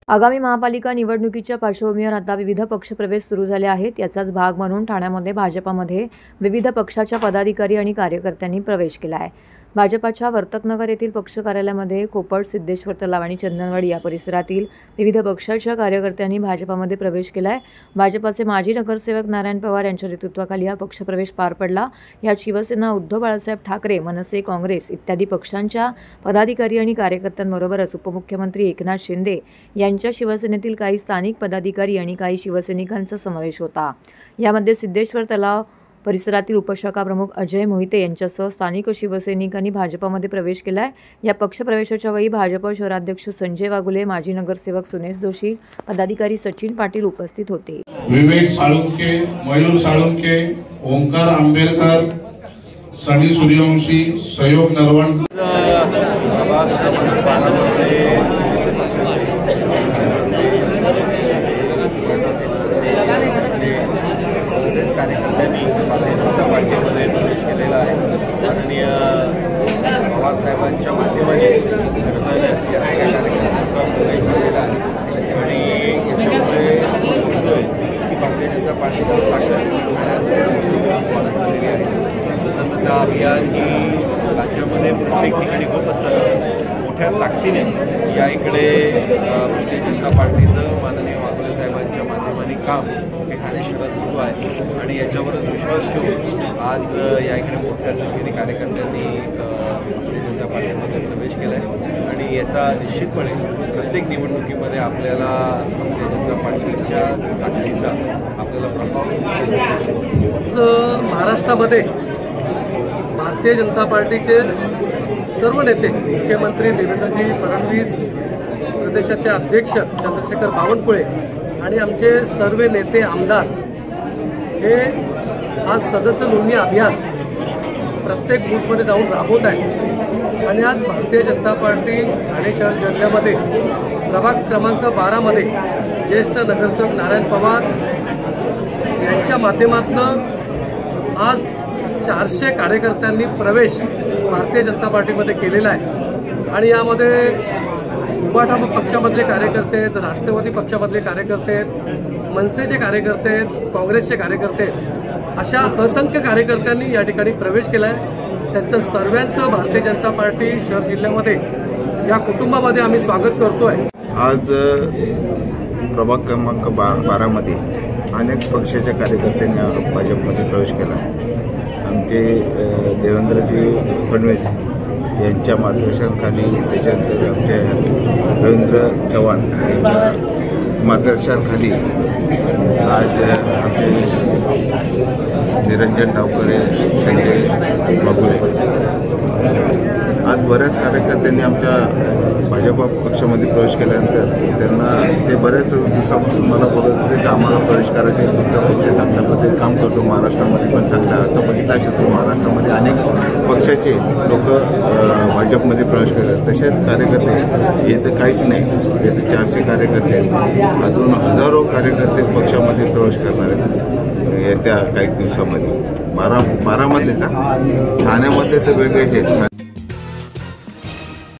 आगामी महापालिका निवडणुकीच्या पार्श्वभूमीवर आता विविध पक्षप्रवेश सुरू झाले आहेत। याचाच भाग म्हणून ठाण्यामध्ये भाजपामध्ये विविध पक्षाच्या पदाधिकारी आणि कार्यकर्त्यांनी प्रवेश केला आहे। भाजपाच्या वर्तकनगर येथील पक्ष कार्यालयामध्ये कोपड, सिद्धेश्वर तलाव आणि चंदनवाडी या परिसरातील विविध पक्षाच्या कार्यकर्त्यांनी भाजपामध्ये प्रवेश केला आहे। भाजपाचे माजी नगरसेवक नारायण पवार यांच्या नेतृत्वाखाली हा पक्षप्रवेश पार पडला। यात शिवसेना, उद्धव बाळासाहेब ठाकरे, मनसे, काँग्रेस इत्यादी पक्षांच्या पदाधिकारी आणि कार्यकर्त्यांबरोबरच उपमुख्यमंत्री एकनाथ शिंदे यांच्या शिवसेनेतील काही स्थानिक पदाधिकारी आणि काही शिवसैनिकांचा समावेश होता। यामध्ये सिद्धेश्वर तलाव परिसरातील उपशाखा प्रमुख अजय मोहिते यांच्यासह स्थानिक शिवसैनिकांनी भाजपामध्ये प्रवेश केलाय। या पक्षप्रवेशाच्या वेळी भाजप शहराध्यक्ष संजय वाघुले, माजी नगरसेवक सुनेश जोशी, पदाधिकारी सचिन पाटील उपस्थित होते। विवेक साळुंके, मयूर साळुंके, ओंकार आंबेडकर, सनी सूर्यवंशी, सहयोग नरवण कार्यकर्त्यांनी भारतीय जनता पार्टीमध्ये प्रवेश केलेला आहे। माननीय पवार साहेबांच्या माध्यमाने या सगळ्या कार्यकर्त्यांचा प्रवेश झालेला आहे आणि याच्यामुळे बघतोय की भारतीय जनता पार्टीचा ताकद वाढत चाललेली आहे। सध्या अभियान ही राज्यामध्ये प्रत्येक ठिकाणी होत असताना मोठ्या ताकदीने या इकडे भारतीय जनता पार्टीचं माननीय वाघुले साहेबांच्या माध्यमाने काम हे ठाणे शहरात सुरू आहे आणि याच्यावरच विश्वास ठेवून आज या इकडे मोठ्या संख्येने कार्यकर्त्यांनी भारतीय जनता पार्टीमध्ये प्रवेश केला आहे आणि याचा निश्चितपणे प्रत्येक निवडणुकीमध्ये आपल्याला भारतीय जनता पार्टीच्या ताकदीचा आपल्याला प्रभाव महाराष्ट्रामध्ये भारतीय जनता पार्टीचे सर्व नेते, मुख्यमंत्री देवेंद्रजी फडणवीस, प्रदेशाचे अध्यक्ष चंद्रशेखर बावनकुळे आणि आमचे सर्व नेते आमदार हे आज सदस्य नोंदणी अभियान प्रत्येक बूथमध्ये जाऊन राबवत आहे आणि आज भारतीय जनता पार्टी ठाणे शहर जिल्ह्यामध्ये प्रभाग क्रमांक 12 मध्ये ज्येष्ठ नगरसेवक नारायण पवार यांच्या माध्यमातून आज 400 कार्यकर्त्यांनी प्रवेश भारतीय जनता पार्टीमध्ये केलेला आहे आणि यामध्ये उबाटा पक्षामधले कार्यकर्ते आहेत, राष्ट्रवादी पक्षामधले कार्यकर्ते आहेत, मनसेचे कार्यकर्ते आहेत, काँग्रेसचे कार्यकर्ते आहेत, अशा असंख्य कार्यकर्त्यांनी या ठिकाणी प्रवेश केला आहे। त्यांचं सर्वांचं भारतीय जनता पार्टी शहर जिल्ह्यामध्ये या कुटुंबामध्ये आम्ही स्वागत करतोय। आज प्रभाग क्रमांक 12 मध्ये अनेक पक्षाच्या कार्यकर्त्यांनी भाजपमध्ये प्रवेश केला। आमचे देवेंद्रजी फडणवीस यांच्या मार्गदर्शनाखाली, त्याच्यानंतर आमचे रवींद्र चव्हाण यांच्या मार्गदर्शनाखाली आज आमचे निरंजन डावकरे, संजय वाघुले, आज बऱ्याच कार्यकर्त्यांनी आमच्या भाजपा पक्षामध्ये प्रवेश केल्यानंतर त्यांना ते बऱ्याच दिवसापासून मला बोलत होते की आम्हाला प्रवेश करायचे आहे, तुमचा पक्ष चांगल्या पद्धतीने काम करतो, महाराष्ट्रामध्ये पण चांगला आता बघितला असेल तर महाराष्ट्रामध्ये अनेक पक्षाचे लोक भाजपमध्ये प्रवेश करतात। तसेच कार्यकर्ते येथे काहीच नाही, येथे 400 कार्यकर्ते आहेत, अजून हजारो कार्यकर्ते पक्षामध्ये प्रवेश करणार आहेत येत्या काही दिवसामध्ये। 12 मधलेच ठाण्यामध्ये तर वेगळेच आहेत।